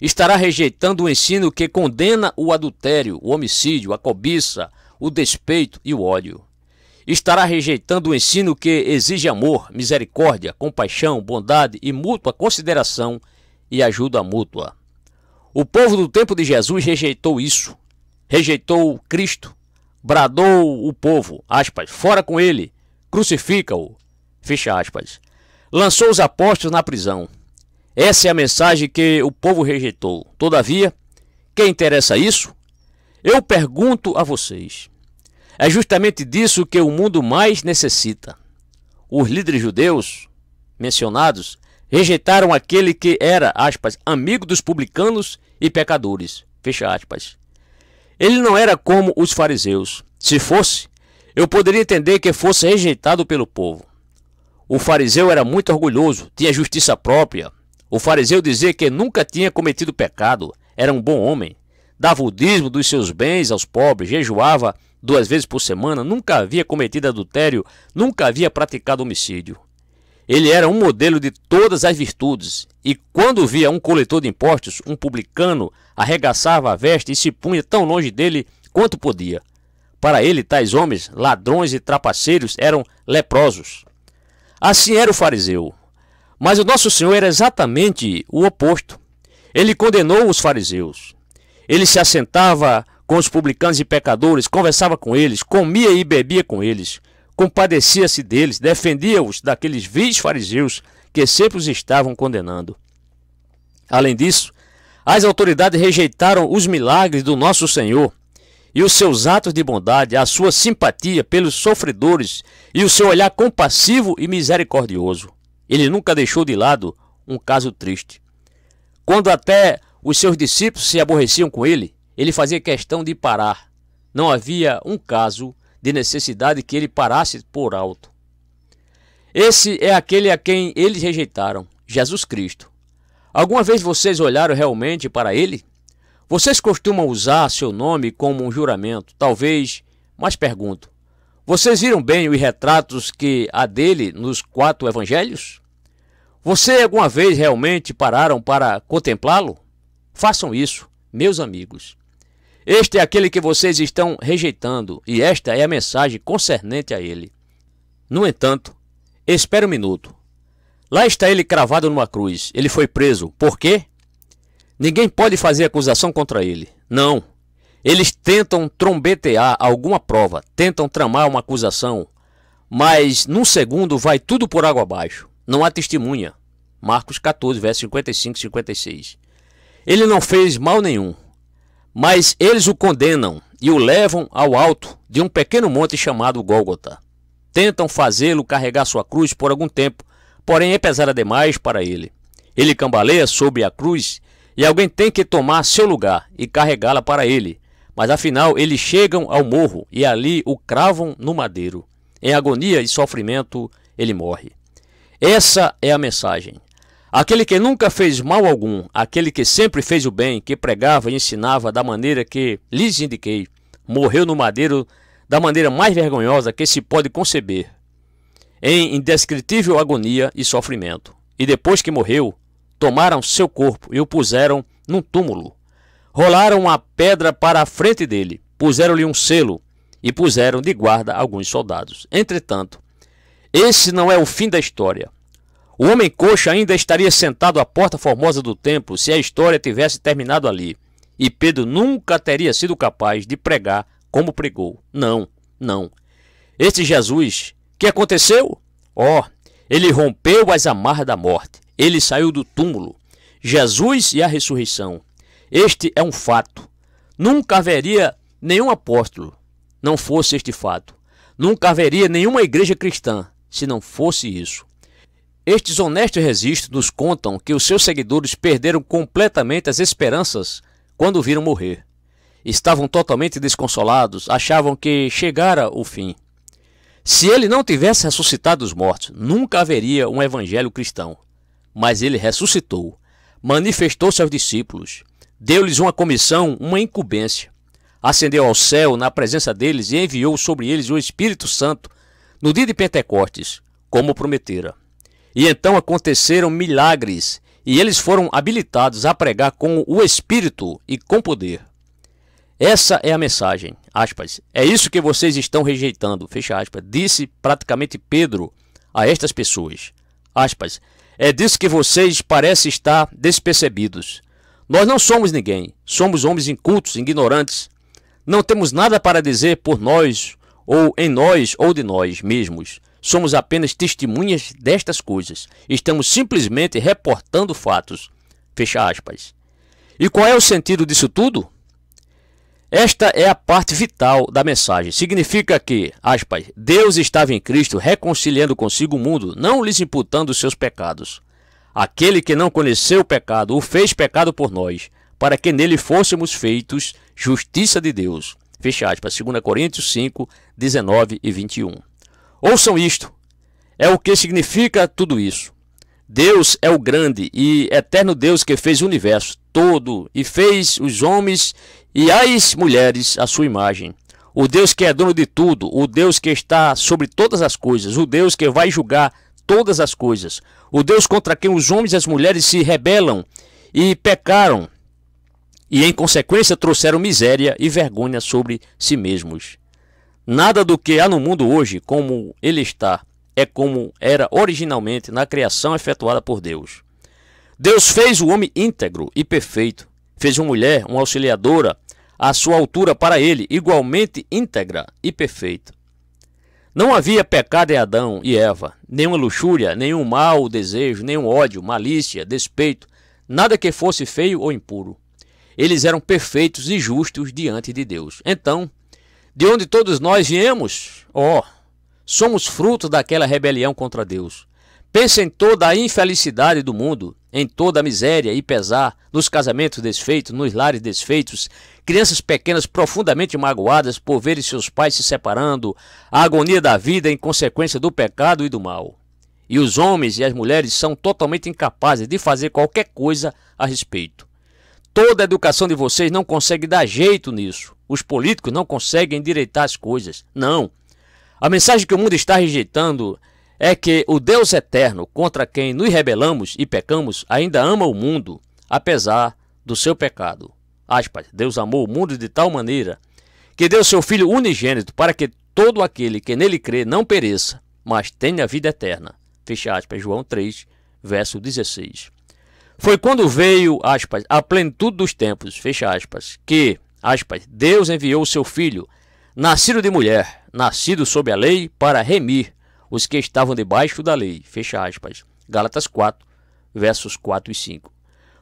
Estará rejeitando o ensino que condena o adultério, o homicídio, a cobiça, o despeito e o ódio. Estará rejeitando o ensino que exige amor, misericórdia, compaixão, bondade e mútua consideração e ajuda mútua. O povo do tempo de Jesus rejeitou isso. Rejeitou Cristo. Bradou o povo, aspas, fora com ele, crucifica-o, fecha aspas. Lançou os apóstolos na prisão. Essa é a mensagem que o povo rejeitou. Todavia, que interessa isso? Eu pergunto a vocês. É justamente disso que o mundo mais necessita. Os líderes judeus mencionados rejeitaram aquele que era, aspas, amigo dos publicanos e pecadores, fecha aspas. Ele não era como os fariseus. Se fosse, eu poderia entender que fosse rejeitado pelo povo. O fariseu era muito orgulhoso, tinha justiça própria. O fariseu dizia que nunca tinha cometido pecado, era um bom homem, dava o dízimo dos seus bens aos pobres, jejuava 2 vezes por semana, nunca havia cometido adultério, nunca havia praticado homicídio. Ele era um modelo de todas as virtudes, e quando via um coletor de impostos, um publicano, arregaçava a veste e se punha tão longe dele quanto podia. Para ele, tais homens, ladrões e trapaceiros, eram leprosos. Assim era o fariseu. Mas o nosso Senhor era exatamente o oposto. Ele condenou os fariseus. Ele se assentava com os publicanos e pecadores, conversava com eles, comia e bebia com eles, compadecia-se deles, defendia-os daqueles vis fariseus que sempre os estavam condenando. Além disso, as autoridades rejeitaram os milagres do nosso Senhor e os seus atos de bondade, a sua simpatia pelos sofredores e o seu olhar compassivo e misericordioso. Ele nunca deixou de lado um caso triste. Quando até os seus discípulos se aborreciam com ele, ele fazia questão de parar. Não havia um caso de necessidade que ele parasse por alto. Esse é aquele a quem eles rejeitaram, Jesus Cristo. Alguma vez vocês olharam realmente para ele? Vocês costumam usar seu nome como um juramento, talvez, mas pergunto. Vocês viram bem os retratos que há dele nos 4 evangelhos? Você alguma vez realmente pararam para contemplá-lo? Façam isso, meus amigos. Este é aquele que vocês estão rejeitando e esta é a mensagem concernente a ele. No entanto, espere um minuto. Lá está ele cravado numa cruz. Ele foi preso. Por quê? Ninguém pode fazer acusação contra ele. Não. Eles tentam trombetear alguma prova, tentam tramar uma acusação, mas num segundo vai tudo por água abaixo. Não há testemunha. Marcos 14, versos 55 e 56. Ele não fez mal nenhum, mas eles o condenam e o levam ao alto de um pequeno monte chamado Gólgota. Tentam fazê-lo carregar sua cruz por algum tempo, porém é pesada demais para ele. Ele cambaleia sobre a cruz e alguém tem que tomar seu lugar e carregá-la para ele. Mas afinal eles chegam ao morro e ali o cravam no madeiro. Em agonia e sofrimento ele morre. Essa é a mensagem. Aquele que nunca fez mal algum, aquele que sempre fez o bem, que pregava e ensinava da maneira que lhes indiquei, morreu no madeiro da maneira mais vergonhosa que se pode conceber, em indescritível agonia e sofrimento. E depois que morreu, tomaram seu corpo e o puseram num túmulo. Rolaram uma pedra para a frente dele, puseram-lhe um selo e puseram de guarda alguns soldados. Entretanto, esse não é o fim da história. O homem coxo ainda estaria sentado à porta formosa do templo se a história tivesse terminado ali. E Pedro nunca teria sido capaz de pregar como pregou. Não, não. Este Jesus, que aconteceu? Ele rompeu as amarras da morte. Ele saiu do túmulo. Jesus e a ressurreição. Este é um fato. Nunca haveria nenhum apóstolo não fosse este fato. Nunca haveria nenhuma igreja cristã se não fosse isso. Estes honestos registros nos contam que os seus seguidores perderam completamente as esperanças quando o viram morrer. Estavam totalmente desconsolados, achavam que chegara o fim. Se ele não tivesse ressuscitado dos mortos, nunca haveria um evangelho cristão. Mas ele ressuscitou, manifestou-se aos discípulos, deu-lhes uma comissão, uma incumbência, ascendeu ao céu na presença deles e enviou sobre eles o Espírito Santo no dia de Pentecostes, como prometera. E então aconteceram milagres, e eles foram habilitados a pregar com o Espírito e com poder. Essa é a mensagem, aspas, é isso que vocês estão rejeitando, fecha aspas, disse praticamente Pedro a estas pessoas, aspas, é disso que vocês parecem estar despercebidos. Nós não somos ninguém, somos homens incultos, ignorantes, não temos nada para dizer por nós, ou em nós, ou de nós mesmos. Somos apenas testemunhas destas coisas. Estamos simplesmente reportando fatos. Fecha aspas. E qual é o sentido disso tudo? Esta é a parte vital da mensagem. Significa que, aspas, Deus estava em Cristo reconciliando consigo o mundo, não lhes imputando os seus pecados. Aquele que não conheceu o pecado, o fez pecado por nós, para que nele fôssemos feitos justiça de Deus. Fecha aspas. 2 Coríntios 5, 19 e 21. Ouçam isto. É o que significa tudo isso. Deus é o grande e eterno Deus que fez o universo todo e fez os homens e as mulheres à sua imagem. O Deus que é dono de tudo, o Deus que está sobre todas as coisas, o Deus que vai julgar todas as coisas, o Deus contra quem os homens e as mulheres se rebelam e pecaram e em consequência trouxeram miséria e vergonha sobre si mesmos. Nada do que há no mundo hoje, como ele está, é como era originalmente na criação efetuada por Deus. Deus fez o homem íntegro e perfeito, fez uma mulher, uma auxiliadora, à sua altura para ele, igualmente íntegra e perfeita. Não havia pecado em Adão e Eva, nenhuma luxúria, nenhum mau desejo, nenhum ódio, malícia, despeito, nada que fosse feio ou impuro. Eles eram perfeitos e justos diante de Deus. Então, de onde todos nós viemos? Somos fruto daquela rebelião contra Deus. Pense em toda a infelicidade do mundo, em toda a miséria e pesar, nos casamentos desfeitos, nos lares desfeitos, crianças pequenas profundamente magoadas por verem seus pais se separando, a agonia da vida em consequência do pecado e do mal. E os homens e as mulheres são totalmente incapazes de fazer qualquer coisa a respeito. Toda a educação de vocês não consegue dar jeito nisso. Os políticos não conseguem endireitar as coisas. Não. A mensagem que o mundo está rejeitando é que o Deus eterno, contra quem nos rebelamos e pecamos, ainda ama o mundo, apesar do seu pecado. Aspas, Deus amou o mundo de tal maneira que deu seu Filho unigênito para que todo aquele que nele crê não pereça, mas tenha vida eterna. Fecha aspas, João 3, verso 16. Foi quando veio, aspas, a plenitude dos tempos, fecha aspas, que, aspas, Deus enviou o seu Filho, nascido de mulher, nascido sob a lei, para remir os que estavam debaixo da lei, fecha aspas, Gálatas 4, versos 4 e 5.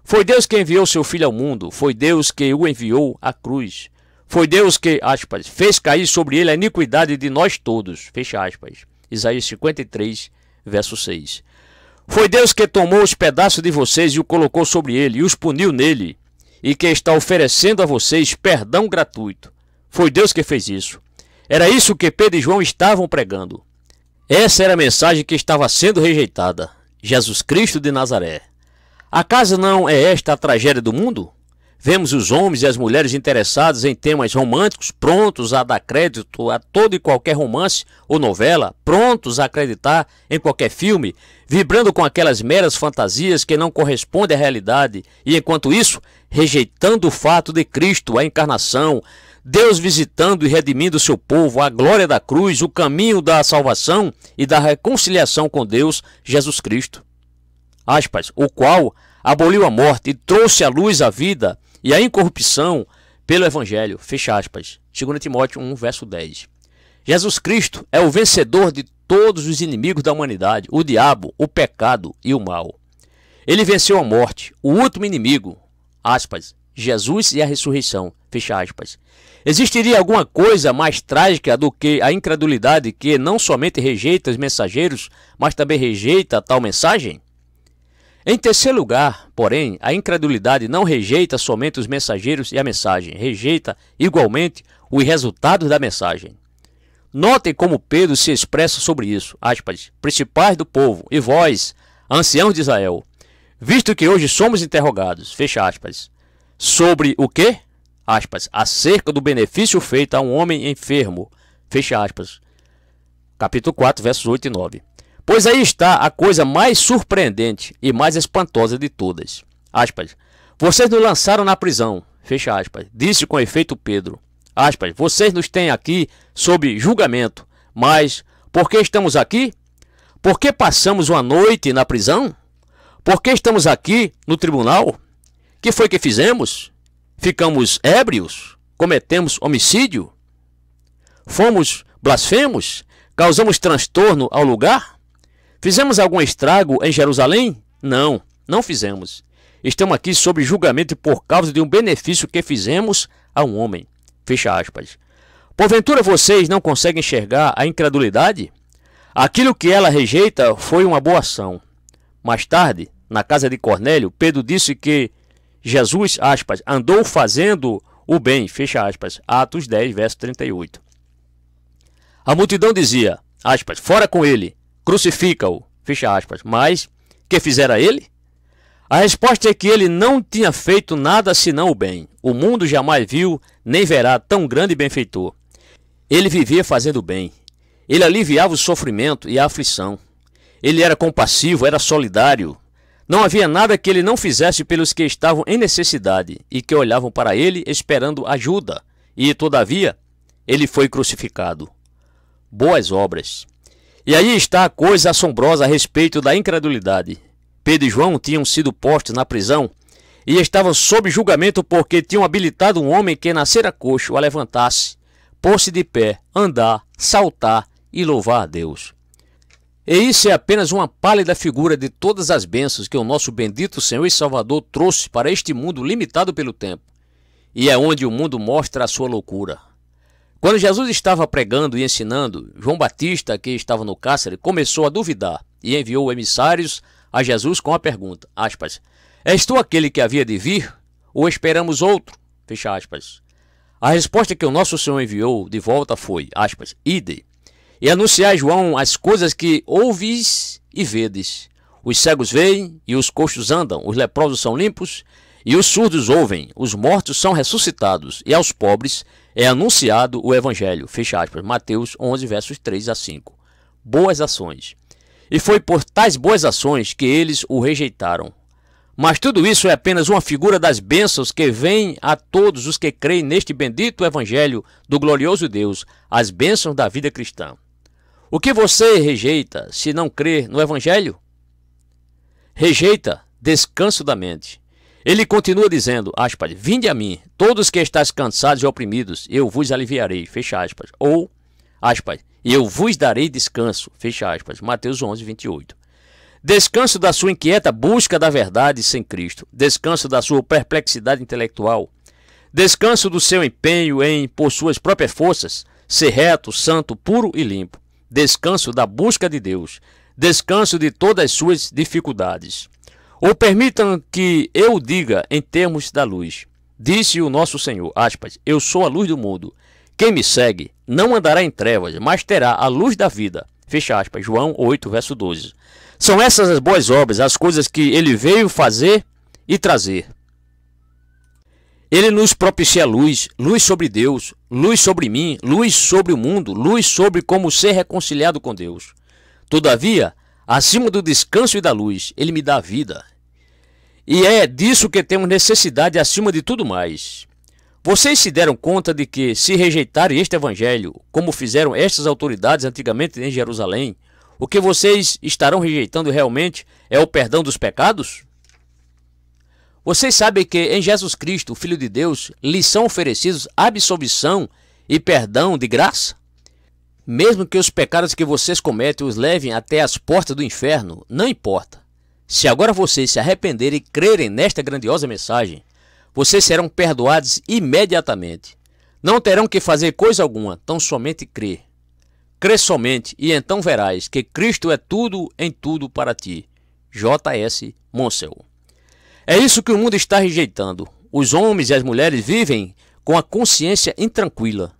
Foi Deus que enviou seu Filho ao mundo, foi Deus que o enviou à cruz, foi Deus que, aspas, fez cair sobre ele a iniquidade de nós todos, fecha aspas, Isaías 53, verso 6. Foi Deus que tomou os pedaços de vocês e o colocou sobre ele, e os puniu nele, e que está oferecendo a vocês perdão gratuito. Foi Deus que fez isso. Era isso que Pedro e João estavam pregando. Essa era a mensagem que estava sendo rejeitada. Jesus Cristo de Nazaré. Acaso não é esta a tragédia do mundo? Vemos os homens e as mulheres interessados em temas românticos, prontos a dar crédito a todo e qualquer romance ou novela, prontos a acreditar em qualquer filme, vibrando com aquelas meras fantasias que não correspondem à realidade, e enquanto isso, rejeitando o fato de Cristo, a encarnação, Deus visitando e redimindo o seu povo, a glória da cruz, o caminho da salvação e da reconciliação com Deus, Jesus Cristo. Aspas, o qual aboliu a morte e trouxe à luz a vida e a incorrupção pelo Evangelho. Fecha aspas. 2 Timóteo 1, verso 10. Jesus Cristo é o vencedor de todos os inimigos da humanidade, o diabo, o pecado e o mal. Ele venceu a morte, o último inimigo, aspas, Jesus e a ressurreição, fecha aspas. Existiria alguma coisa mais trágica do que a incredulidade que não somente rejeita os mensageiros, mas também rejeita tal mensagem? Em terceiro lugar, porém, a incredulidade não rejeita somente os mensageiros e a mensagem, rejeita igualmente os resultados da mensagem. Notem como Pedro se expressa sobre isso, aspas, principais do povo, e vós, anciãos de Israel, visto que hoje somos interrogados, fecha aspas, sobre o quê? Aspas, acerca do benefício feito a um homem enfermo, fecha aspas, capítulo 4, versos 8 e 9. Pois aí está a coisa mais surpreendente e mais espantosa de todas, aspas, vocês nos lançaram na prisão, fecha aspas, disse com efeito Pedro, aspas, vocês nos têm aqui sob julgamento, mas por que estamos aqui? Por que passamos uma noite na prisão? Por que estamos aqui no tribunal? Que foi que fizemos? Ficamos ébrios? Cometemos homicídio? Fomos blasfemos? Causamos transtorno ao lugar? Fizemos algum estrago em Jerusalém? Não, não fizemos. Estamos aqui sob julgamento por causa de um benefício que fizemos a um homem. Fecha aspas. Porventura vocês não conseguem enxergar a incredulidade? Aquilo que ela rejeita foi uma boa ação. Mais tarde, na casa de Cornélio, Pedro disse que Jesus, aspas, andou fazendo o bem, fecha aspas, Atos 10, verso 38. A multidão dizia, aspas, fora com ele, crucifica-o, fecha aspas, mas que fizera ele? A resposta é que ele não tinha feito nada senão o bem. O mundo jamais viu nem verá tão grande benfeitor. Ele vivia fazendo o bem. Ele aliviava o sofrimento e a aflição. Ele era compassivo, era solidário. Não havia nada que ele não fizesse pelos que estavam em necessidade e que olhavam para ele esperando ajuda. E, todavia, ele foi crucificado. Boas obras. E aí está a coisa assombrosa a respeito da incredulidade. Pedro e João tinham sido postos na prisão e estavam sob julgamento porque tinham habilitado um homem que nascera coxo a levantar-se, pôr-se de pé, andar, saltar e louvar a Deus. E isso é apenas uma pálida figura de todas as bênçãos que o nosso bendito Senhor e Salvador trouxe para este mundo limitado pelo tempo. E é onde o mundo mostra a sua loucura. Quando Jesus estava pregando e ensinando, João Batista, que estava no cárcere, começou a duvidar e enviou emissários a Jesus com a pergunta, aspas, és tu aquele que havia de vir ou esperamos outro? Fecha aspas. A resposta que o nosso Senhor enviou de volta foi, aspas, ide, e anunciai a João as coisas que ouvis e vedes. Os cegos veem e os coxos andam, os leprosos são limpos e os surdos ouvem, os mortos são ressuscitados e aos pobres é anunciado o evangelho. Fecha aspas. Mateus 11, versos 3 a 5. Boas ações. E foi por tais boas ações que eles o rejeitaram. Mas tudo isso é apenas uma figura das bênçãos que vêm a todos os que creem neste bendito evangelho do glorioso Deus, as bênçãos da vida cristã. O que você rejeita se não crer no evangelho? Rejeita descanso da mente. Ele continua dizendo, aspas, vinde a mim, todos que estáis cansados e oprimidos, eu vos aliviarei, fecha aspas. Ou, aspas, eu vos darei descanso, fecha aspas. Mateus 11, 28. Descanso da sua inquieta busca da verdade sem Cristo. Descanso da sua perplexidade intelectual. Descanso do seu empenho em, por suas próprias forças, ser reto, santo, puro e limpo. Descanso da busca de Deus. Descanso de todas as suas dificuldades. Ou permitam que eu diga em termos da luz. Disse o nosso Senhor, aspas, eu sou a luz do mundo. Quem me segue não andará em trevas, mas terá a luz da vida. Fecha aspas, João 8, verso 12. São essas as boas obras, as coisas que ele veio fazer e trazer. Ele nos propicia luz, luz sobre Deus, luz sobre mim, luz sobre o mundo, luz sobre como ser reconciliado com Deus. Todavia, acima do descanso e da luz, ele me dá vida. E é disso que temos necessidade acima de tudo mais. Vocês se deram conta de que, se rejeitarem este evangelho, como fizeram estas autoridades antigamente em Jerusalém, o que vocês estarão rejeitando realmente é o perdão dos pecados? Vocês sabem que em Jesus Cristo, o Filho de Deus, lhes são oferecidos absolvição e perdão de graça? Mesmo que os pecados que vocês cometem os levem até as portas do inferno, não importa. Se agora vocês se arrependerem e crerem nesta grandiosa mensagem, vocês serão perdoados imediatamente. Não terão que fazer coisa alguma, tão somente crer. Crê somente, e então verás que Cristo é tudo em tudo para ti. J.S. Monsell. É isso que o mundo está rejeitando. Os homens e as mulheres vivem com a consciência intranquila.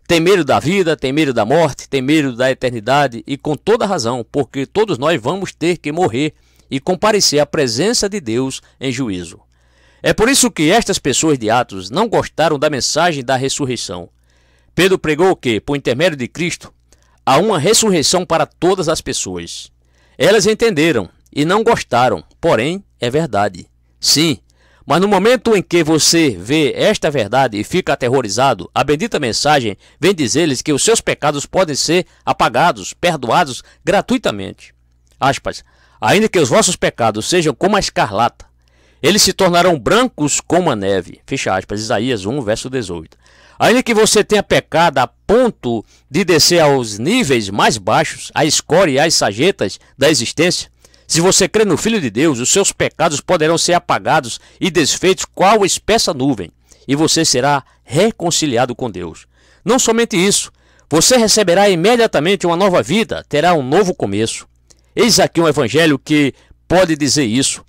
Tem medo da vida, tem medo da morte, tem medo da eternidade, e com toda razão, porque todos nós vamos ter que morrer e comparecer à presença de Deus em juízo. É por isso que estas pessoas de Atos não gostaram da mensagem da ressurreição. Pedro pregou que, por intermédio de Cristo, há uma ressurreição para todas as pessoas. Elas entenderam e não gostaram, porém é verdade. Sim, mas no momento em que você vê esta verdade e fica aterrorizado, a bendita mensagem vem dizer-lhes que os seus pecados podem ser apagados, perdoados gratuitamente. Aspas, ainda que os vossos pecados sejam como a escarlata, eles se tornarão brancos como a neve. Fecha aspas, Isaías 1, verso 18. Ainda que você tenha pecado a ponto de descer aos níveis mais baixos, a escória e as sarjetas da existência, se você crê no Filho de Deus, os seus pecados poderão ser apagados e desfeitos qual espessa nuvem, e você será reconciliado com Deus. Não somente isso, você receberá imediatamente uma nova vida, terá um novo começo. Eis aqui um evangelho que pode dizer isso.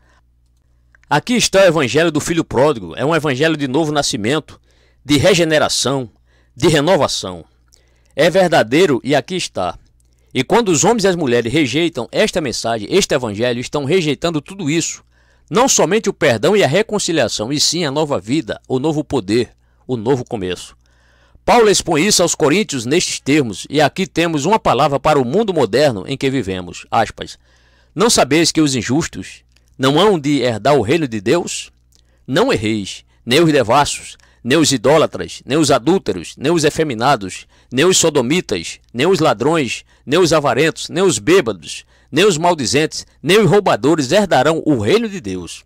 Aqui está o evangelho do Filho Pródigo, é um evangelho de novo nascimento, de regeneração, de renovação. É verdadeiro e aqui está. E quando os homens e as mulheres rejeitam esta mensagem, este evangelho, estão rejeitando tudo isso. Não somente o perdão e a reconciliação, e sim a nova vida, o novo poder, o novo começo. Paulo expõe isso aos coríntios nestes termos, e aqui temos uma palavra para o mundo moderno em que vivemos. Aspas. Não sabeis que os injustos não hão de herdar o reino de Deus? Não erreis, nem os devassos, nem os idólatras, nem os adúlteros, nem os efeminados, nem os sodomitas, nem os ladrões, nem os avarentos, nem os bêbados, nem os maldizentes, nem os roubadores herdarão o reino de Deus.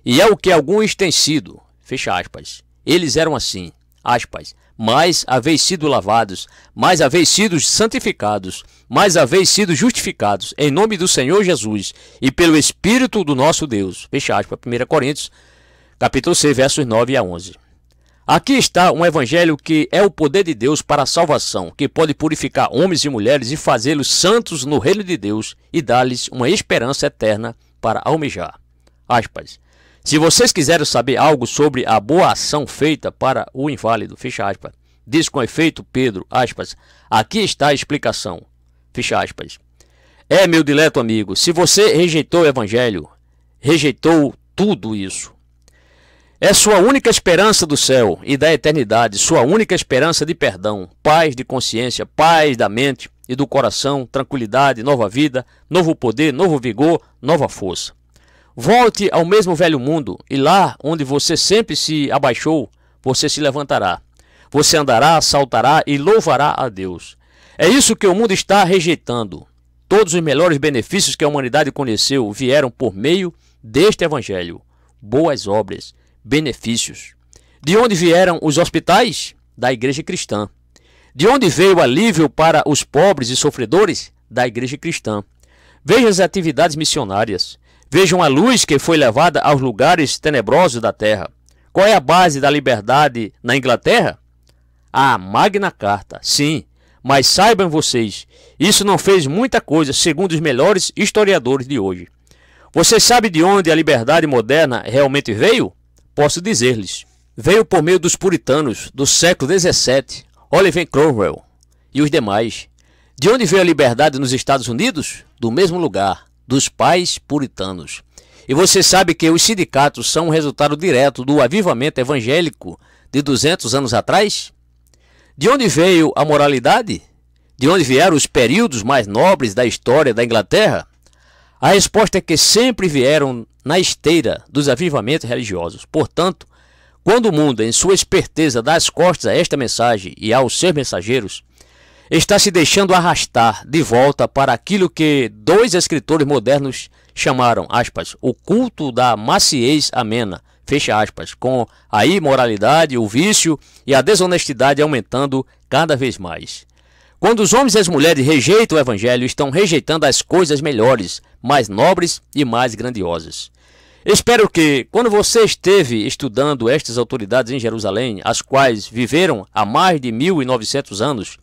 E é o que alguns têm sido, fecha aspas. Eles eram assim, aspas, mas haveis sido lavados, mas haveis sido santificados, mas haveis sido justificados, em nome do Senhor Jesus, e pelo Espírito do nosso Deus. Fecha aspas, 1 Coríntios, capítulo 6, versos 9 a 11. Aqui está um evangelho que é o poder de Deus para a salvação, que pode purificar homens e mulheres e fazê-los santos no reino de Deus e dar-lhes uma esperança eterna para almejar. Aspas. Se vocês quiserem saber algo sobre a boa ação feita para o inválido, fecha aspas, diz com efeito Pedro, aspas, aqui está a explicação, fecha aspas. É, meu dileto amigo, se você rejeitou o evangelho, rejeitou tudo isso. É sua única esperança do céu e da eternidade, sua única esperança de perdão, paz de consciência, paz da mente e do coração, tranquilidade, nova vida, novo poder, novo vigor, nova força. Volte ao mesmo velho mundo e lá onde você sempre se abaixou, você se levantará. Você andará, saltará e louvará a Deus. É isso que o mundo está rejeitando. Todos os melhores benefícios que a humanidade conheceu vieram por meio deste evangelho. Boas obras, benefícios. De onde vieram os hospitais? Da igreja cristã. De onde veio o alívio para os pobres e sofredores? Da igreja cristã. Veja as atividades missionárias. Vejam a luz que foi levada aos lugares tenebrosos da terra. Qual é a base da liberdade na Inglaterra? A Magna Carta, sim. Mas saibam vocês, isso não fez muita coisa segundo os melhores historiadores de hoje. Você sabe de onde a liberdade moderna realmente veio? Posso dizer-lhes. Veio por meio dos puritanos do século XVII, Oliver Cromwell e os demais. De onde veio a liberdade nos Estados Unidos? Do mesmo lugar, dos pais puritanos. E você sabe que os sindicatos são um resultado direto do avivamento evangélico de 200 anos atrás? De onde veio a moralidade? De onde vieram os períodos mais nobres da história da Inglaterra? A resposta é que sempre vieram na esteira dos avivamentos religiosos. Portanto, quando o mundo, em sua esperteza, dá as costas a esta mensagem e aos seus mensageiros, está se deixando arrastar de volta para aquilo que dois escritores modernos chamaram, aspas, o culto da maciez amena, fecha aspas, com a imoralidade, o vício e a desonestidade aumentando cada vez mais. Quando os homens e as mulheres rejeitam o Evangelho, estão rejeitando as coisas melhores, mais nobres e mais grandiosas. Espero que, quando você esteve estudando estas autoridades em Jerusalém, as quais viveram há mais de 1900 anos,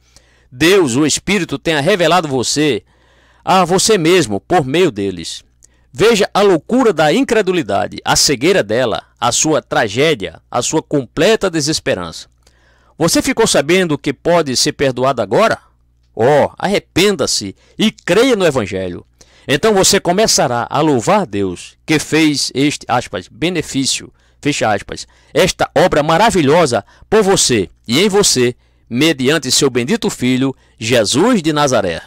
Deus, o Espírito, tenha revelado a você mesmo por meio deles. Veja a loucura da incredulidade, a cegueira dela, a sua tragédia, a sua completa desesperança. Você ficou sabendo que pode ser perdoado agora? Arrependa-se e creia no Evangelho. Então você começará a louvar Deus, que fez este, benefício, esta obra maravilhosa por você e em você, mediante seu bendito Filho, Jesus de Nazaré.